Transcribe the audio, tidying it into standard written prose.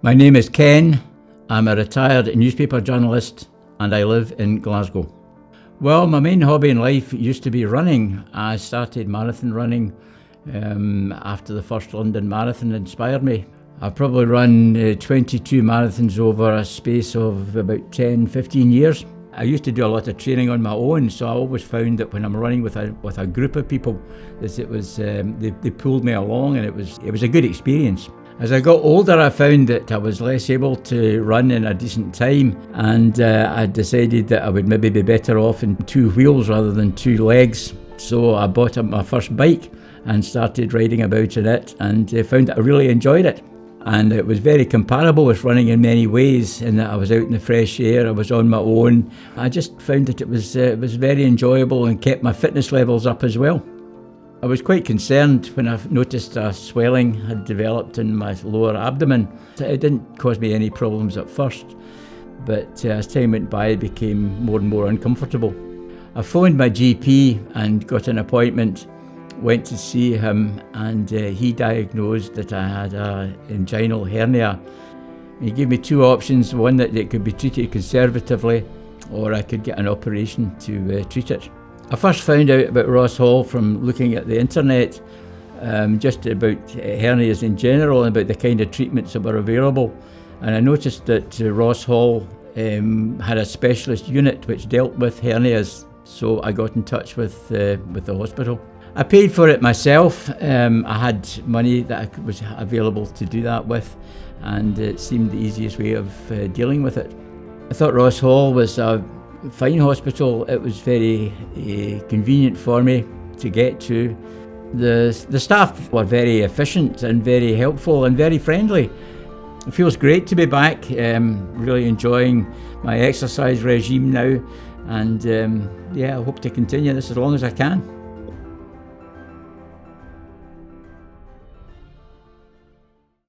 My name is Ken. I'm a retired newspaper journalist and I live in Glasgow. Well, my main hobby in life used to be running. I started marathon running after the first London Marathon inspired me. I've probably run 22 marathons over a space of about 10-15 years. I used to do a lot of training on my own, so I always found that when I'm running with a group of people, they pulled me along, and it was a good experience. As I got older, I found that I was less able to run in a decent time, and I decided that I would maybe be better off in two wheels rather than two legs. So I bought up my first bike and started riding about in it, and found that I really enjoyed it. And it was very comparable with running in many ways, in that I was out in the fresh air, I was on my own. I just found that it was very enjoyable and kept my fitness levels up as well. I was quite concerned when I noticed a swelling had developed in my lower abdomen. It didn't cause me any problems at first, but as time went by, it became more and more uncomfortable. I phoned my GP and got an appointment, went to see him, and he diagnosed that I had an inguinal hernia. He gave me two options, one that it could be treated conservatively, or I could get an operation to treat it. I first found out about Ross Hall from looking at the internet, just about hernias in general and about the kind of treatments that were available. And I noticed that Ross Hall had a specialist unit which dealt with hernias, so I got in touch with the hospital. I paid for it myself. I had money that was available to do that with, and it seemed the easiest way of dealing with it. I thought Ross Hall was a fine hospital. It was very convenient for me to get to. The staff were very efficient and very helpful and very friendly. It feels great to be back, really enjoying my exercise regime now, and I hope to continue this as long as I can.